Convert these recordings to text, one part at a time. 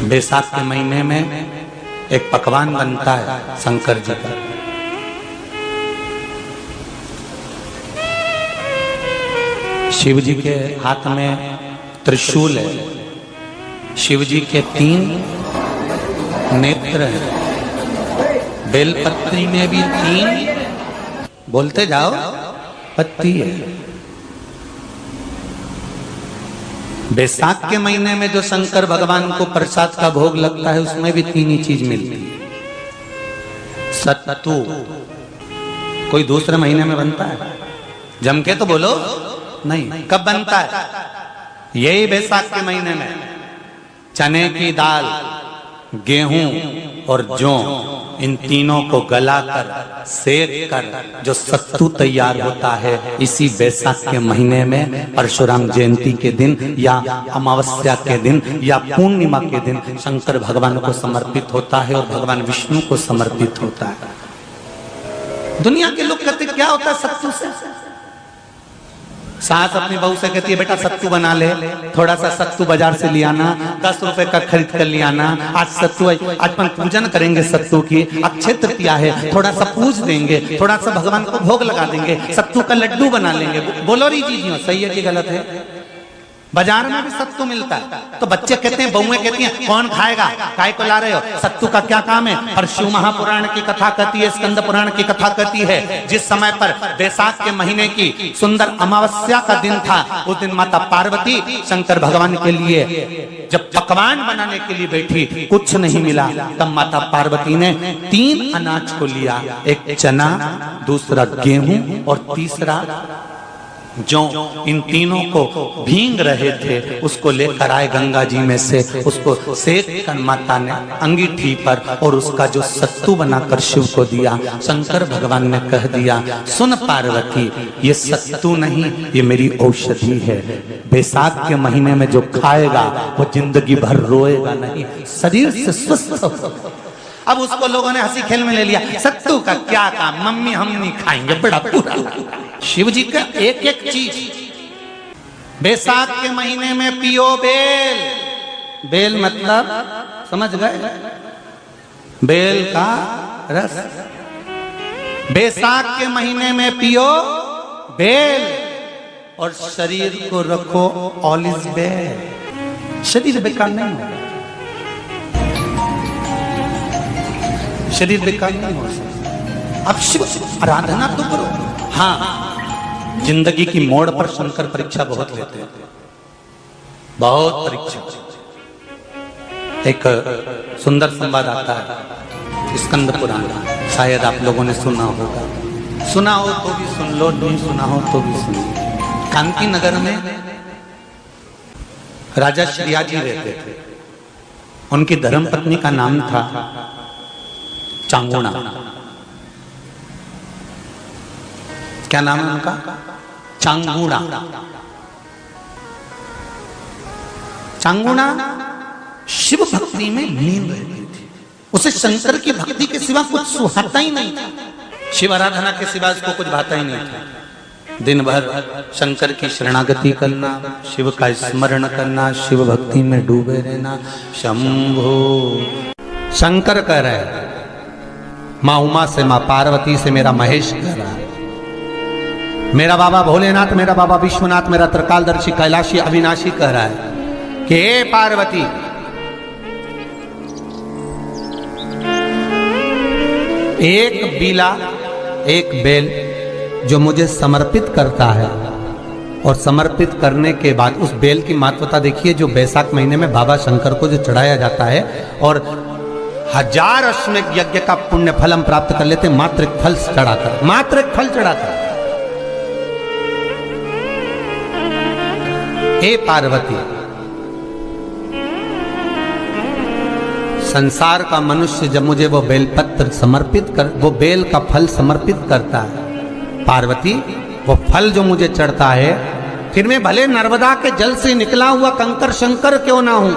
बैसाख के महीने में एक पकवान बनता है शंकर जी का। शिव जी के हाथ में त्रिशूल है, शिव जी के 3 नेत्र हैं, बेलपत्री में भी 3, बोलते जाओ, पत्ती है। बैसाख के महीने में जो शंकर भगवान को प्रसाद का भोग लगता है उसमें भी 3 ही चीज मिलती है। सत्तू कोई दूसरे महीने में बनता है? जम के तो बोलो नहीं। कब बनता है? यही बैसाख के महीने में। चने की दाल, गेहूं और जौ, इन तीनों को गलाकर सेक कर जो सत्तू तैयार होता है, इसी बैसाख के महीने में परशुराम जयंती के दिन या अमावस्या के दिन या पूर्णिमा के दिन शंकर भगवान को समर्पित होता है और भगवान विष्णु को समर्पित होता है। दुनिया के लोग कहते क्या होता है सत्तू से? सास अपनी बहू से कहती है बेटा सत्तू बना ले, थोड़ा सा सत्तू बाजार से ले आना, 10 रुपए का खरीद कर ले आना। आज सत्तू, आज अपन पूजन करेंगे सत्तू की, अक्षय तृतीया है, थोड़ा सा पूज देंगे, थोड़ा सा भगवान को भोग लगा देंगे, सत्तू का लड्डू बना लेंगे। बोलो री जी, सही है कि गलत है? बाजार में भी सत्तू मिलता है तो बच्चे कहते हैं, बहुएं कहती हैं कौन खाएगा, काय को ला रहे हो, सत्तू का क्या काम है? पर शिव महापुराण की कथा कहती है, स्कंद पुराण की कथा कहती है, जिस समय पर बैसाख के महीने की सुंदर अमावस्या का दिन था, उस दिन माता पार्वती शंकर भगवान के लिए जब पकवान बनाने के लिए बैठी, कुछ नहीं मिला, तब माता पार्वती ने 3 अनाज को लिया, एक चना, दूसरा गेहूं और तीसरा जो, इन तीनों को भींग रहे थे उसको लेकर आए गंगा जी में से, उसको सेक कर माता ने अंगीठी पर और उसका जो सत्तू बनाकर शिव को दिया। शंकर भगवान ने कह दिया, सुन पार्वती, ये सत्तू नहीं, ये मेरी औषधि है। बैसाख के महीने में जो खाएगा वो जिंदगी भर रोएगा नहीं, शरीर से स्वस्थ होगा। अब उसको लोगों ने हंसी खेल में ले लिया, सत्तू का क्या काम, मम्मी हम नहीं खाएंगे, बड़ा पूरा। शिव जी का एक एक चीज। बैसाख के महीने में पियो बेल, बेल मतलब समझ गए, बेल का रस। बैसाख के महीने में पियो बेल और शरीर को रखो ऑलिव बेल, शरीर बेकार नहीं होगा, शरीर बेकार नहीं हो सकता। अब शिव आराधना तो करो। हाँ, जिंदगी की मोड़ पर शंकर परीक्षा बहुत लेते हैं, बहुत परीक्षा। एक सुंदर संवाद आता है स्कंद पुराण, शायद आप लोगों ने सुना होगा, सुना हो तो भी सुन लो, नहीं सुना हो तो भी सुन लो। कांति नगर में राजा श्रियाजी रहते थे, उनकी धर्मपत्नी का नाम था चांगुणा। क्या नाम है उनका? चांगुणा। चांगुणा शिव भक्ति में लीन रहती थी, उसे शंकर की भक्ति के सिवा कुछ सुहाता ही नहीं था, शिव आराधना के सिवा उसको कुछ भाता ही नहीं था। दिन भर शंकर की शरणागति करना, शिव का स्मरण करना, शिव भक्ति में डूबे रहना। शंभो शंकर कह रहे, माँ उमा से, माँ पार्वती से मेरा महेश कह रहा है, मेरा बाबा भोलेनाथ, मेरा बाबा विश्वनाथ, मेरा त्रिकालदर्शी कैलाशी अविनाशी कह रहा है कि हे पार्वती, एक बीला, एक बेल जो मुझे समर्पित करता है, और समर्पित करने के बाद उस बेल की महत्वता देखिए, जो बैसाख महीने में बाबा शंकर को जो चढ़ाया जाता है, और 1000 अश्वमेध यज्ञ का पुण्य फल हम प्राप्त कर लेते, मात्र एक फल चढ़ाकर, मात्र एक फल चढ़ाकर। हे पार्वती, संसार का मनुष्य जब मुझे वो बेलपत्र समर्पित कर, वो बेल का फल समर्पित करता है, पार्वती वो फल जो मुझे चढ़ता है, फिर मैं भले नर्मदा के जल से निकला हुआ कंकर शंकर क्यों ना हूं,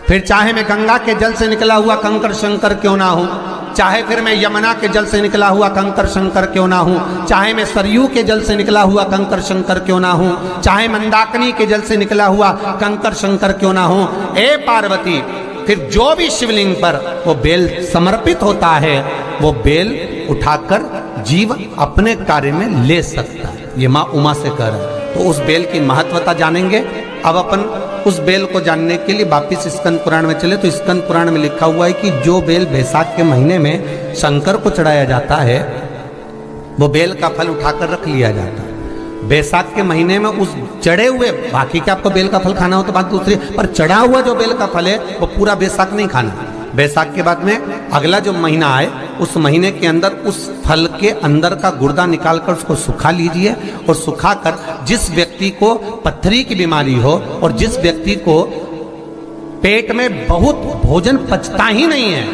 फिर चाहे मैं गंगा के जल से निकला हुआ कंकर शंकर क्यों ना हूं, चाहे फिर मैं यमुना के जल से निकला हुआ कंकर शंकर क्यों ना हूं, चाहे मैं सरयू के जल से निकला हुआ कंकर शंकर क्यों ना हूं, चाहे मंदाकिनी के जल से निकला हुआ कंकर शंकर क्यों ना हूं, ए पार्वती फिर जो भी शिवलिंग पर वो बेल समर्पित होता है वो बेल उठाकर जीव अपने कार्य में ले सकता है। ये माँ उमा से कह रहा है। तो उस बेल की महत्वता जानेंगे। अब अपन उस बेल को जानने के लिए वापिस स्कंद पुराण में चले। तो स्कंद पुराण में लिखा हुआ है कि जो बेल बैसाख के महीने में शंकर को चढ़ाया जाता है वो बेल का फल उठाकर रख लिया जाता है। बैसाख के महीने में उस चढ़े हुए, बाकी के आपको बेल का फल खाना हो तो बात दूसरी, पर चढ़ा हुआ जो बेल का फल है वो पूरा बैसाख नहीं खाना। बैसाख के बाद में अगला जो महीना आए उस महीने के अंदर उस फल के अंदर का गुर्दा निकालकर उसको सुखा लीजिए और सुखाकर जिस व्यक्ति को पथरी की बीमारी हो और जिस व्यक्ति को पेट में बहुत भोजन पचता ही नहीं है,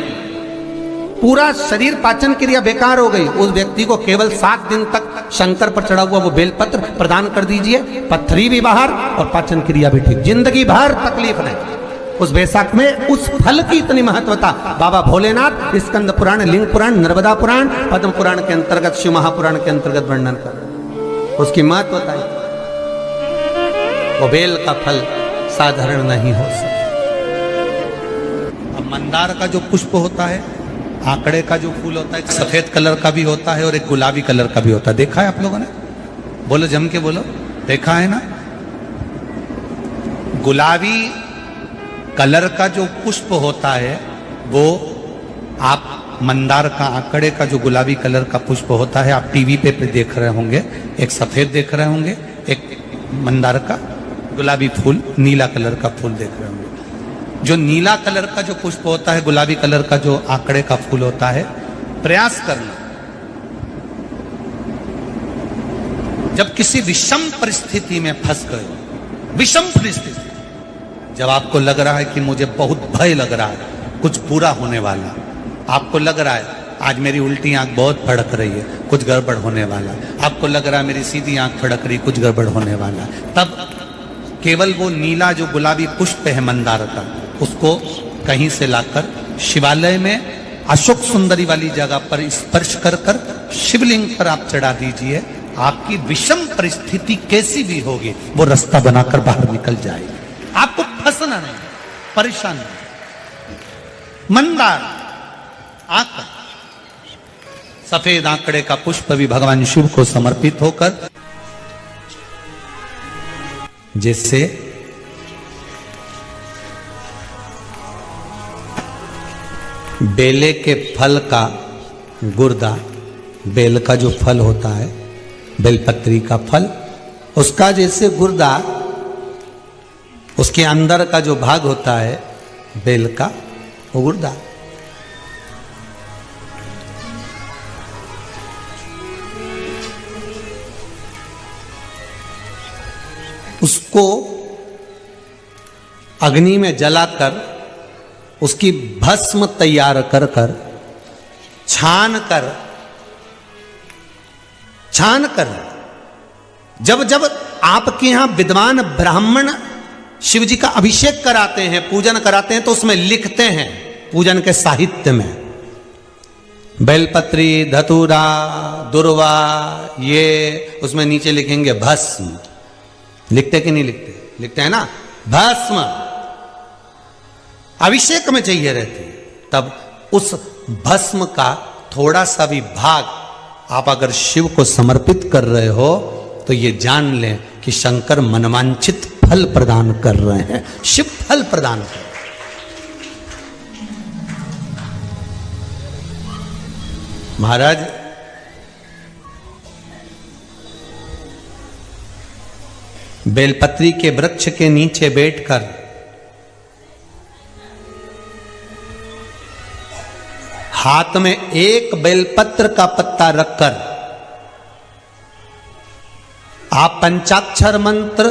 पूरा शरीर पाचन क्रिया बेकार हो गई, उस व्यक्ति को केवल 7 दिन तक शंकर पर चढ़ा हुआ वो बेलपत्र प्रदान कर दीजिए। पथरी भी बाहर और पाचन क्रिया भी ठीक, जिंदगी भर तकलीफ नहीं। उस बैसाख में उस फल की इतनी महत्वता बाबा भोलेनाथ स्कंद पुराण, लिंग पुराण, नर्मदा पुराण, पद्म पुराण के अंतर्गत, शिव महापुराण के अंतर्गत वर्णन कर उसकी महत्वता है। वो बेल का फल साधारण नहीं हो सकता। अब मंदार का जो पुष्प होता है, आंकड़े का जो फूल होता है, एक सफेद कलर का भी होता है और एक गुलाबी कलर का भी होता है। देखा है आप लोगों ने? बोलो, जम के बोलो, देखा है ना? गुलाबी कलर का जो पुष्प होता है वो आप मंदार का, आंकड़े का जो गुलाबी कलर का पुष्प होता है आप टीवी पे देख रहे होंगे। एक सफेद देख रहे होंगे, एक मंदार का गुलाबी फूल, नीला कलर का फूल देख रहे होंगे। जो नीला कलर का जो पुष्प होता है, गुलाबी कलर का जो आंकड़े का फूल होता है, प्रयास करना जब किसी विषम परिस्थिति में फंस गए, विषम परिस्थिति, जब आपको लग रहा है कि मुझे बहुत भय लग रहा है, कुछ बुरा होने वाला, आपको लग रहा है आज मेरी उल्टी आंख बहुत फड़क रही है, कुछ गड़बड़ होने वाला, आपको लग रहा है मेरी सीधी आंख फड़क रही, कुछ गड़बड़ होने वाला, तब केवल वो नीला जो गुलाबी पुष्प है मंदार का, उसको कहीं से लाकर शिवालय में अशोक सुंदरी वाली जगह पर स्पर्श कर कर शिवलिंग पर आप चढ़ा दीजिए। आपकी विषम परिस्थिति कैसी भी होगी वो रास्ता बनाकर बाहर निकल जाएगी। आपको फंसना नहीं, परेशान नहीं। मंदार आंकड़ा, सफेद आंकड़े का पुष्प भी भगवान शिव को समर्पित होकर, जिससे बेले के फल का गुर्दा, बेल का जो फल होता है, बेलपत्री का फल, उसका जैसे गुर्दा, उसके अंदर का जो भाग होता है बेल का, वो गुर्दा, उसको अग्नि में जलाकर उसकी भस्म तैयार कर कर छान कर जब जब आपके यहां विद्वान ब्राह्मण शिव जी का अभिषेक कराते हैं, पूजन कराते हैं, तो उसमें लिखते हैं पूजन के साहित्य में बेलपत्री, धतूरा, दुर्वा, ये उसमें नीचे लिखेंगे भस्म। लिखते कि नहीं लिखते? लिखते हैं ना, भस्म अभिषेक में चाहिए रहती है। तब उस भस्म का थोड़ा सा भी भाग आप अगर शिव को समर्पित कर रहे हो तो ये जान लें कि शंकर मनवांछित फल प्रदान कर रहे हैं, शिव फल प्रदान कर रहे हैं। महाराज, बेलपत्री के वृक्ष के नीचे बैठकर हाथ में एक बेलपत्र का पत्ता रखकर आप पंचाक्षर मंत्र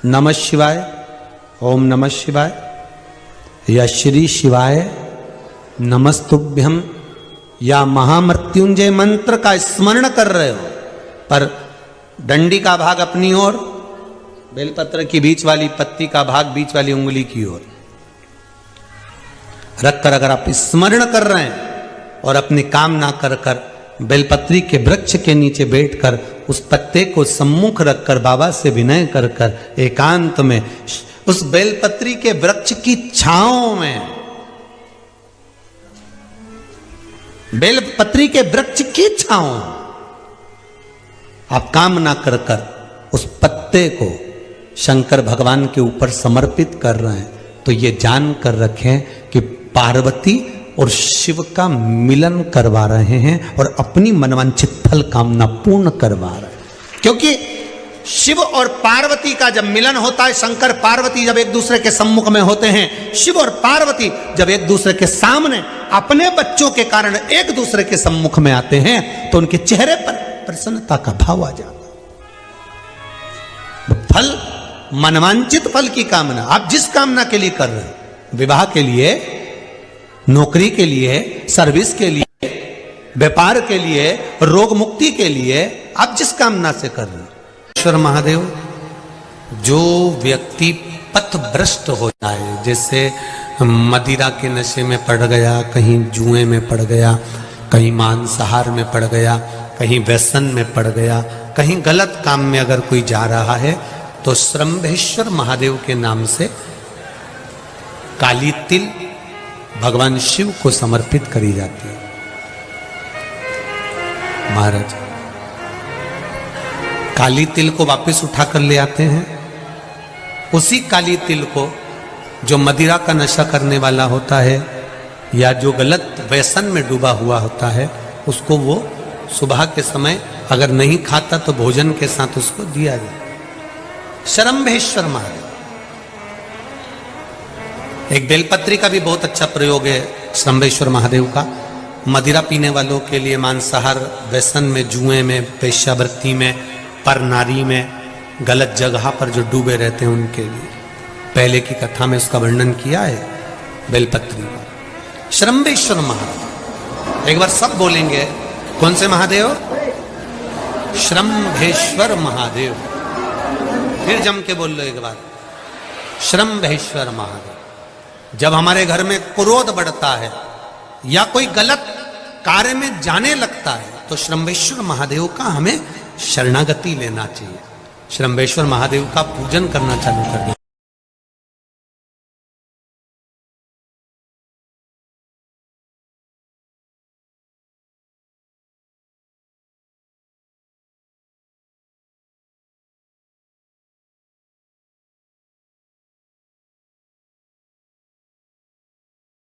नमः शिवाय, ओम नमः शिवाय या श्री शिवाय नमस्तुभ्यम या महामृत्युंजय मंत्र का स्मरण कर रहे हो, पर डंडी का भाग अपनी ओर, बेलपत्र की बीच वाली पत्ती का भाग बीच वाली उंगली की ओर रखकर अगर आप स्मरण कर रहे हैं और अपनी कामना कर कर बेलपत्री के वृक्ष के नीचे बैठकर उस पत्ते को सम्मुख रखकर बाबा से विनय कर कर एकांत में उस बेलपत्री के वृक्ष की छांव में, बेलपत्री के वृक्ष की छांव आप कामना कर कर उस पत्ते को शंकर भगवान के ऊपर समर्पित कर रहे हैं, तो ये जान कर रखें कि पार्वती और शिव का मिलन करवा रहे हैं और अपनी मनवांछित फल कामना पूर्ण करवा रहे हैं। क्योंकि शिव और पार्वती का जब मिलन होता है, शंकर पार्वती जब एक दूसरे के सम्मुख में होते हैं, शिव और पार्वती जब एक दूसरे के सामने अपने बच्चों के कारण एक दूसरे के सम्मुख में आते हैं, तो उनके चेहरे पर प्रसन्नता का भाव आ जाता है। फल, मनवांचित फल की कामना आप जिस कामना के लिए कर रहे हैं, विवाह के लिए, नौकरी के लिए, सर्विस के लिए, व्यापार के लिए, रोग मुक्ति के लिए, आप जिस कामना से कर रहे हैं, ईश्वर महादेव, जो व्यक्ति पथभ्रष्ट हो जाए, जैसे मदिरा के नशे में पड़ गया, कहीं जुए में पड़ गया, कहीं मांसाहार में पड़ गया, कहीं व्यसन में पड़ गया, कहीं गलत काम में अगर कोई जा रहा है, तो श्रंभेश्वर महादेव के नाम से काली तिल भगवान शिव को समर्पित करी जाती है। महाराज काली तिल को वापस उठा कर ले आते हैं। उसी काली तिल को जो मदिरा का नशा करने वाला होता है या जो गलत व्यसन में डूबा हुआ होता है, उसको वो सुबह के समय अगर नहीं खाता तो भोजन के साथ उसको दिया जाए। श्रंभेश्वर महादेव, एक बेलपत्री का भी बहुत अच्छा प्रयोग है श्रंभेश्वर महादेव का। मदिरा पीने वालों के लिए, मांसाहार, व्यसन में, जुए में, वेश्यावृत्ति में, पर नारी में, गलत जगह पर जो डूबे रहते हैं उनके लिए, पहले की कथा में उसका वर्णन किया है बेलपत्री का। श्रंभेश्वर महादेव, एक बार सब बोलेंगे, कौन से महादेव? श्रंभेश्वर महादेव। फिर जम के बोल लो एक बार, श्रंभेश्वर महादेव। जब हमारे घर में क्रोध बढ़ता है या कोई गलत कार्य में जाने लगता है, तो श्रंभेश्वर महादेव का हमें शरणागति लेना चाहिए, श्रंभेश्वर महादेव का पूजन करना चालू कर देना।